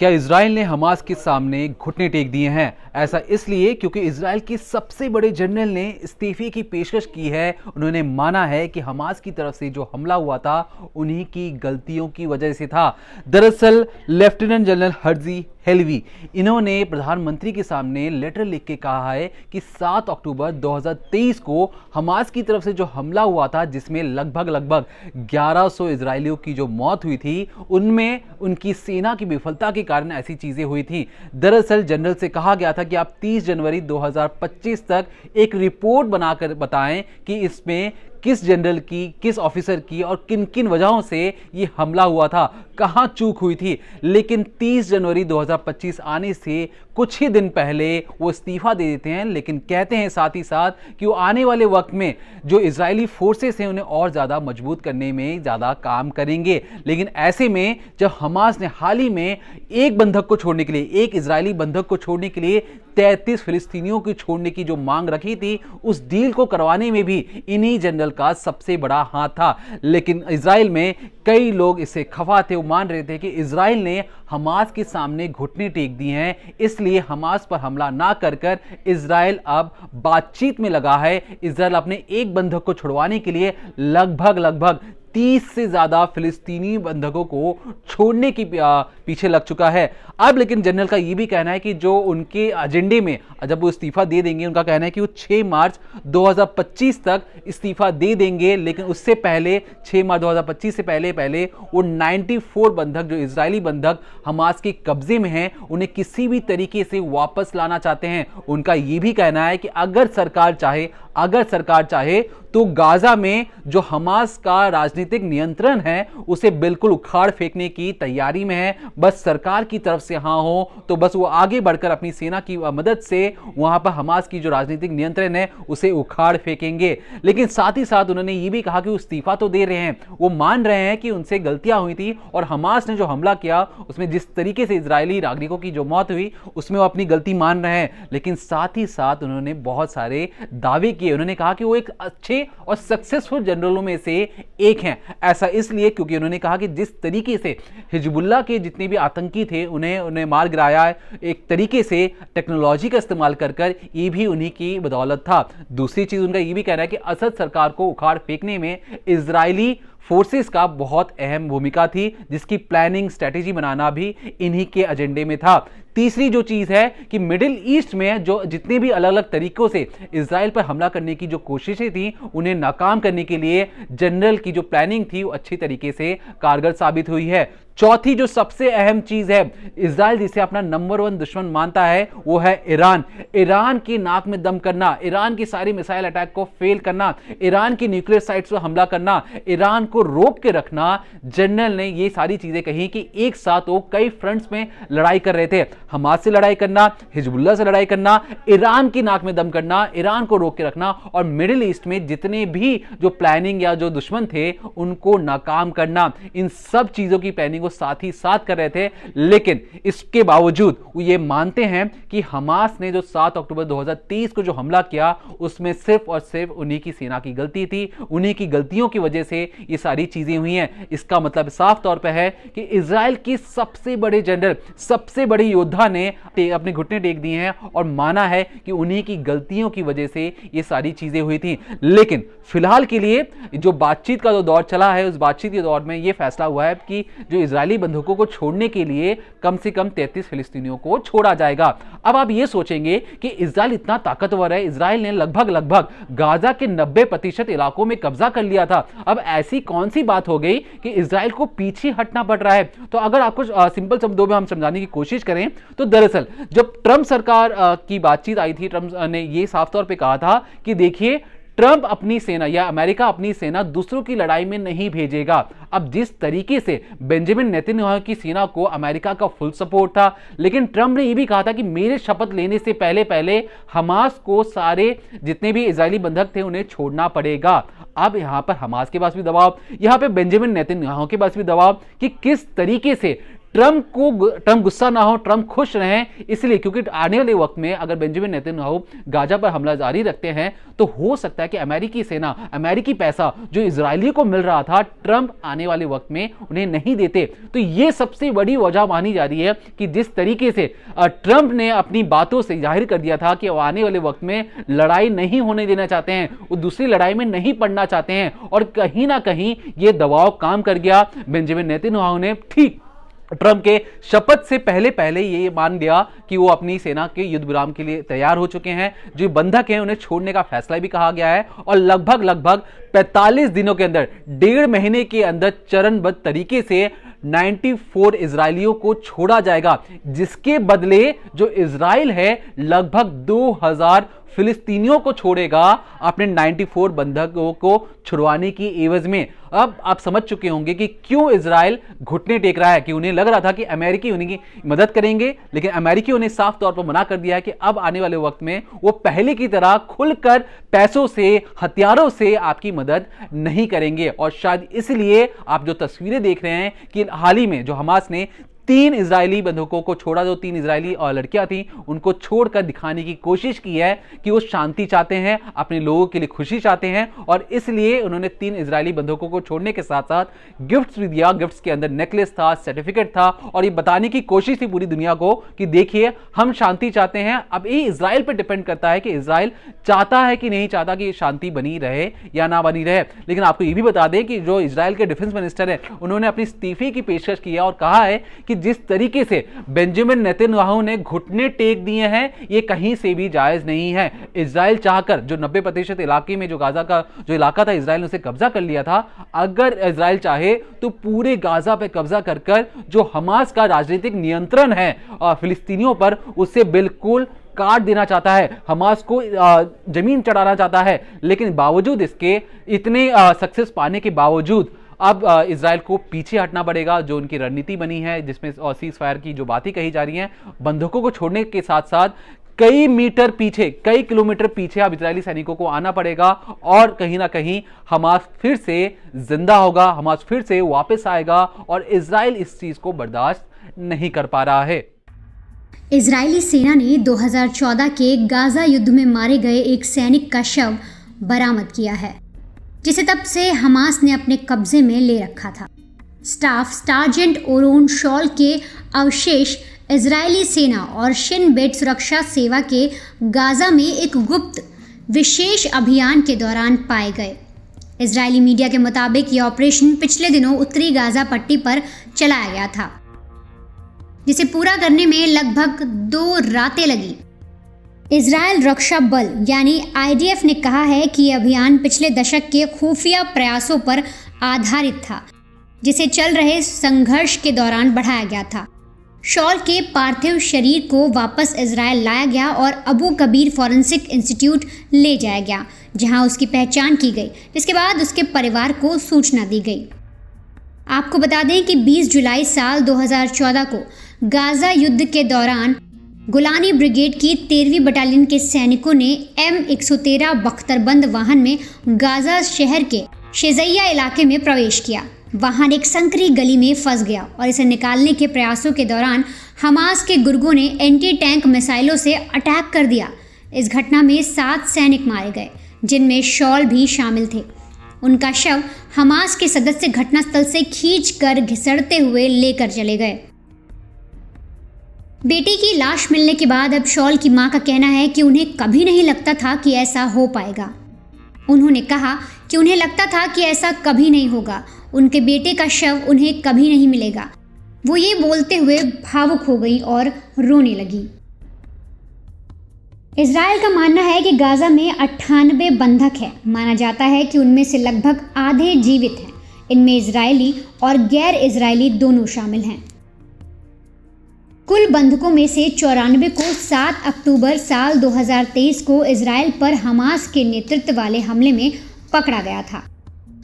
क्या इजराइल ने हमास के सामने घुटने टेक दिए हैं? ऐसा इसलिए क्योंकि इजराइल के सबसे बड़े जनरल ने इस्तीफे की पेशकश की है। उन्होंने माना है कि हमास की तरफ से जो हमला हुआ था उन्हीं की गलतियों की वजह से था। दरअसल लेफ्टिनेंट जनरल हर्जी हेलवी इन्होंने प्रधानमंत्री के सामने लेटर लिख के कहा है कि 7 अक्टूबर 2023 को हमास की तरफ से जो हमला हुआ था, जिसमें लगभग 1100 इजरायलियों की जो मौत हुई थी, उनमें उनकी सेना की विफलता के कारण ऐसी चीजें हुई थी। दरअसल जनरल से कहा गया था कि आप 30 जनवरी 2025 तक एक रिपोर्ट बनाकर बताएं कि इसमें किस जनरल की, किस ऑफिसर की और किन किन वजहों से ये हमला हुआ था, कहां चूक हुई थी। लेकिन 30 जनवरी 2025 आने से कुछ ही दिन पहले वो इस्तीफा दे देते हैं, लेकिन कहते हैं साथ ही साथ कि वो आने वाले वक्त में जो इजरायली फोर्सेस हैं उन्हें और ज्यादा मजबूत करने में ज्यादा काम करेंगे। लेकिन ऐसे में जब हमास ने हाल ही में एक बंधक को छोड़ने के लिए, एक इजरायली बंधक को छोड़ने के लिए 33 फिलिस्तीनियों की छोड़ने की जो मांग रखी थी, उस डील को करवाने में भी इन्हीं जनरल का सबसे बड़ा हाथ था। लेकिन इजराइल में कई लोग इससे खफा थे। वो मान रहे थे कि इजराइल ने हमास के सामने घुटने टेक दिए हैं, इसलिए हमास पर हमला ना कर कर इजराइल अब बातचीत में लगा है। इजराइल अपने एक बंधक को छुड़वाने के लिए लगभग 30 से ज्यादा फिलिस्तीनी बंधकों को छोड़ने की पीछे लग चुका है। अब लेकिन जनरल का यह भी कहना है कि जो उनके एजेंडे में जब वो इस्तीफा दे देंगे, उनका कहना है कि वो 6 मार्च 2025 तक इस्तीफा दे देंगे। लेकिन उससे पहले 6 मार्च 2025 से पहले वो 94 बंधक जो इजरायली बंधक हमास के कब्जे में हैं, उन्हें किसी भी तरीके से वापस लाना चाहते हैं। उनका यह भी कहना है कि अगर सरकार चाहे तो गाजा में जो हमास का राजनीतिक नियंत्रण है उसे बिल्कुल उखाड़ फेंकने की तैयारी में है। बस सरकार की तरफ से हां हो तो बस वो आगे बढ़कर अपनी सेना की मदद से वहां पर हमास की जो राजनीतिक नियंत्रण है उसे उखाड़ फेंकेंगे। लेकिन साथ ही साथ उन्होंने ये भी कहा कि वो इस्तीफा तो दे रहे हैं, वो मान रहे हैं कि उनसे गलतियां हुई थी और हमास ने जो हमला किया उसमें जिस तरीके से इजरायली नागरिकों की जो मौत हुई उसमें वो अपनी गलती मान रहे हैं। लेकिन साथ ही साथ उन्होंने बहुत सारे दावे किए। उन्होंने कहा कि वो एक अच्छे और सक्सेसफुल जनरलों में से एक हैं। ऐसा इसलिए क्योंकि उन्होंने कहा कि जिस तरीके से हिजबुल्लाह के जितने भी आतंकी थे उन्हें मार गिराया है, एक तरीके से टेक्नोलॉजी का इस्तेमाल कर ये भी उन्हीं की बदौलत था। दूसरी चीज उनका ये भी कहना है कि असद सरकार को उखाड़ फेंकने में इजरायली फोर्सेस का बहुत अहम भूमिका थी, जिसकी प्लानिंग स्ट्रेटेजी बनाना भी इन्हीं के एजेंडे में था। तीसरी जो चीज है कि मिडिल ईस्ट में जो जितने भी अलग अलग तरीकों से इजराइल पर हमला करने की जो कोशिशें थी उन्हें नाकाम करने के लिए जनरल की जो प्लानिंग थी वो अच्छी तरीके से कारगर साबित हुई है। चौथी जो सबसे अहम चीज है, इजराइल जिसे अपना नंबर 1 दुश्मन मानता है वो है ईरान की नाक में दम करना, ईरान की सारी मिसाइल अटैक को फेल करना, ईरान की न्यूक्लियर साइट्स पर हमला करना, ईरान को रोक के रखना। जनरल ने ये सारी चीजें कही कि एक साथ वो कई फ्रंट्स में लड़ाई कर रहे थे, हमास से लड़ाई करना, हिजबुल्लाह से लड़ाई करना, ईरान की नाक में दम करना, ईरान को रोक के रखना और मिडिल ईस्ट में जितने भी जो प्लानिंग या जो दुश्मन थे उनको नाकाम करना। इन सब चीजों की प्लानिंग को साथ ही साथ कर रहे थे। लेकिन इसके बावजूद वो ये मानते हैं कि हमास ने जो 7 अक्टूबर 2023 को जो हमला किया उसमें सिर्फ और सिर्फ उन्हीं की सेना की गलती थी, उन्हीं की गलतियों की वजह से ये सारी चीजें हुई हैं। इसका मतलब साफ तौर पर है कि इजराइल की सबसे बड़े जनरल, सबसे बड़े योद्धा ने अपने घुटने टेक दिए हैं और माना है कि उन्हीं की गलतियों की वजह से ये सारी चीजें हुई थी। लेकिन फिलहाल के लिए जो बातचीत का जो दौर चला है, उस बातचीत के दौर में यह फैसला हुआ है कि जो इजरायली बंधकों को छोड़ने के लिए कम से कम 33 फिलिस्तीनियों को छोड़ा जाएगा। अब आप ये सोचेंगे कि इजराइल इतना ताकतवर है, इजराइल ने लगभग गाजा के 90% इलाकों में कब्जा कर लिया था। अब ऐसी कौन सी बात हो गई कि इजराइल को पीछे हटना पड़ रहा है? तो अगर आपको सिंपल शब्दों में हम समझाने की कोशिश करें तो दरअसल जब ट्रंप सरकार की बातचीत आई थी, ट्रंप ने यह साफ तौर पर कहा था कि देखिए, ट्रंप अपनी सेना या अमेरिका अपनी सेना दूसरों की लड़ाई में नहीं भेजेगा। अब जिस तरीके से बेंजामिन नेतन्याहू की सेना को अमेरिका का फुल सपोर्ट था, लेकिन ट्रंप ने यह भी कहा था कि मेरे शपथ लेने से पहले हमास को सारे जितने भी इजरायली बंधक थे उन्हें छोड़ना पड़ेगा। अब यहां पर हमास के पास भी दबाव, यहां पर बेंजामिन नेतन्याहू के पास भी दबाव कि किस तरीके से ट्रंप गुस्सा ना हो, ट्रंप खुश रहें, इसलिए क्योंकि आने वाले वक्त में अगर बेंजामिन नेतन्याहू गाजा पर हमला जारी रखते हैं तो हो सकता है कि अमेरिकी सेना, अमेरिकी पैसा जो इजरायलियों को मिल रहा था, ट्रंप आने वाले वक्त में उन्हें नहीं देते। तो यह सबसे बड़ी वजह मानी जा रही है कि जिस तरीके से ट्रंप ने अपनी बातों से जाहिर कर दिया था कि वो आने वाले वक्त में लड़ाई नहीं होने देना चाहते हैं, वो दूसरी लड़ाई में नहीं पड़ना चाहते हैं, और कहीं ना कहीं यह दबाव काम कर गया। बेंजामिन नेतन्याहू ने ठीक ट्रंप के शपथ से पहले ये मान लिया कि वो अपनी सेना के युद्ध विराम के लिए तैयार हो चुके हैं। जो बंधक हैं उन्हें छोड़ने का फैसला भी कहा गया है, और लगभग 45 दिनों के अंदर, 1.5 महीने के अंदर चरणबद्ध तरीके से 94 इजरायलियों को छोड़ा जाएगा, जिसके बदले जो इजराइल है लगभग 2000 फिलिस्तीनियों को छोड़ेगा अपने 94 बंधकों को छुड़वाने की एवज में। अब आप समझ चुके होंगे कि क्यों इजराइल घुटने टेक रहा है, कि उन्हें लग रहा था कि अमेरिकी उनकी मदद करेंगे, लेकिन अमेरिकियों ने साफ तौर पर मना कर दिया है कि अब आने वाले वक्त में वो पहले की तरह खुलकर पैसों से, हथियारों से आपकी मदद नहीं करेंगे। और शायद इसलिए आप जो तस्वीरें देख रहे हैं कि हाल ही में जो हमास ने 3 इजरायली बंधकों को छोड़ा, जो 3 इजरायली और लड़कियां थी, उनको छोड़कर दिखाने की कोशिश की है कि वो शांति चाहते हैं, अपने लोगों के लिए खुशी चाहते हैं, और इसलिए उन्होंने 3 इजरायली बंधकों को छोड़ने के साथ साथ गिफ्ट्स भी दिया। गिफ्ट्स के अंदर नेकलेस था, सर्टिफिकेट था, और ये बताने की कोशिश थी पूरी दुनिया को कि देखिए हम शांति चाहते हैं। अब ये इजराइल पर डिपेंड करता है कि इजराइल चाहता है कि नहीं चाहता कि शांति बनी रहे या ना बनी रहे। लेकिन आपको ये भी बता दें कि जो इजराइल के डिफेंस मिनिस्टर है, उन्होंने अपनी इस्तीफे की पेशकश की है और कहा है कि जिस तरीके से बेंजामिन नेतन्याहू ने घुटने टेक दिए हैं, ये कहीं से भी जायज नहीं है। इजराइल चाहकर जो 90% इलाके में जो गाजा का जो इलाका था, इजराइल ने उसे कब्जा कर लिया था। अगर इजराइल चाहे तो पूरे गाजा पे कब्जा कर कर जो हमास का राजनीतिक नियंत्रण है फिलिस्तीनियों पर, उससे बिल्कुल काट देना चाहता है, हमास को जमीन चढ़ाना चाहता है। लेकिन बावजूद इसके, इतने सक्सेस पाने के बावजूद अब इजराइल को पीछे हटना पड़ेगा। जो उनकी रणनीति बनी है, जिसमें सीज फायर की जो बातें कही जा रही हैं, बंधकों को छोड़ने के साथ साथ कई मीटर पीछे, कई किलोमीटर पीछे अब इजरायली सैनिकों को आना पड़ेगा, और कहीं ना कहीं हमास फिर से जिंदा होगा, हमास फिर से वापस आएगा, और इजराइल इस चीज को बर्दाश्त नहीं कर पा रहा है। इजरायली सेना ने 2014 के गाजा युद्ध में मारे गए एक सैनिक का शव बरामद किया है, जिसे तब से हमास ने अपने कब्जे में ले रखा था। स्टाफ सार्जेंट ओरोन शॉल के अवशेष इजरायली सेना और शिन बेट सुरक्षा सेवा के गाजा में एक गुप्त विशेष अभियान के दौरान पाए गए। इजरायली मीडिया के मुताबिक यह ऑपरेशन पिछले दिनों उत्तरी गाजा पट्टी पर चलाया गया था, जिसे पूरा करने में लगभग 2 रातें लगी। इजरायल रक्षा बल यानी IDF ने कहा है कि यह अभियान पिछले दशक के खुफिया प्रयासों पर आधारित था, जिसे चल रहे संघर्ष के दौरान बढ़ाया गया था। शॉल के पार्थिव शरीर को वापस इजरायल लाया गया और अबू कबीर फॉरेंसिक इंस्टीट्यूट ले जाया गया, जहां उसकी पहचान की गई, जिसके बाद उसके परिवार को सूचना दी गई। आपको बता दें कि 20 जुलाई साल 2014 को गाजा युद्ध के दौरान गोलानी ब्रिगेड की 13वीं बटालियन के सैनिकों ने M113 बख्तरबंद वाहन में गाजा शहर के शेजैया इलाके में प्रवेश किया। वाहन एक संकरी गली में फंस गया और इसे निकालने के प्रयासों के दौरान हमास के गुर्गों ने एंटी टैंक मिसाइलों से अटैक कर दिया। इस घटना में 7 सैनिक मारे गए, जिनमें शॉल भी शामिल थे। उनका शव हमास के सदस्य घटनास्थल से खींचकर घिसड़ते हुए लेकर चले गए। बेटी की लाश मिलने के बाद अब शॉल की मां का कहना है कि उन्हें कभी नहीं लगता था कि ऐसा हो पाएगा। उन्होंने कहा कि उन्हें लगता था कि ऐसा कभी नहीं होगा, उनके बेटे का शव उन्हें कभी नहीं मिलेगा। वो ये बोलते हुए भावुक हो गई और रोने लगी। इजराइल का मानना है कि गाजा में 98 बंधक हैं। माना जाता है कि उनमें से लगभग आधे जीवित हैं। इनमें इजरायली और गैर इजरायली दोनों शामिल हैं। कुल बंधकों में से 94 को 7 अक्टूबर साल 2023 को इजराइल पर हमास के नेतृत्व वाले हमले में पकड़ा गया था।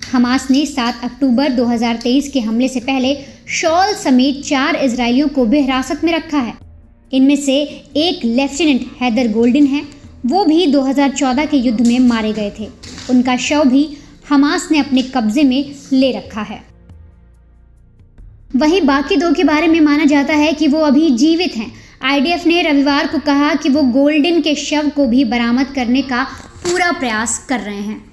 हमास ने 7 अक्टूबर 2023 के हमले से पहले शॉल समेत 4 इजरायलियों को भी हिरासत में रखा है। इनमें से एक लेफ्टिनेंट हैदर गोल्डन है, वो भी 2014 के युद्ध में मारे गए थे। उनका शव भी हमास ने अपने कब्जे में ले रखा है। वहीं बाकी 2 के बारे में माना जाता है कि वो अभी जीवित हैं। आईडीएफ ने रविवार को कहा कि वो गोल्डन के शव को भी बरामद करने का पूरा प्रयास कर रहे हैं।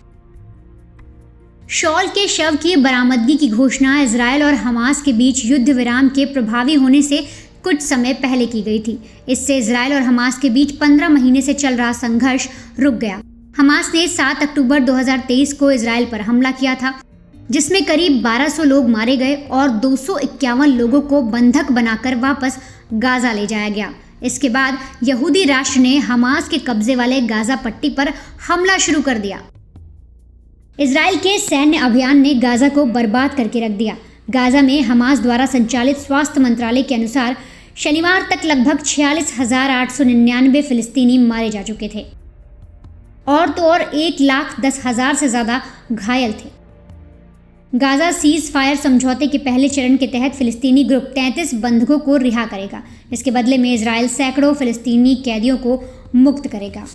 शॉल के शव की बरामदगी की घोषणा इजरायल और हमास के बीच युद्ध विराम के प्रभावी होने से कुछ समय पहले की गई थी। इससे इजरायल और हमास के बीच 15 महीने से चल रहा संघर्ष रुक गया। हमास ने 7 अक्टूबर 2023 को इजरायल पर हमला किया था, जिसमें करीब 1200 लोग मारे गए और 251 लोगों को बंधक बनाकर वापस गाजा ले जाया गया। इसके बाद यहूदी राष्ट्र ने हमास के कब्जे वाले गाजा पट्टी पर हमला शुरू कर दिया। इजराइल के सैन्य अभियान ने गाजा को बर्बाद करके रख दिया। गाजा में हमास द्वारा संचालित स्वास्थ्य मंत्रालय के अनुसार शनिवार तक लगभग 46,899 फिलिस्तीनी मारे जा चुके थे और तो और 1,10,000 से ज़्यादा घायल थे। गाजा सीज फायर समझौते के पहले चरण के तहत फिलिस्तीनी ग्रुप 33 बंधकों को रिहा करेगा। इसके बदले में इजराइल सैकड़ों फिलिस्तीनी कैदियों को मुक्त करेगा।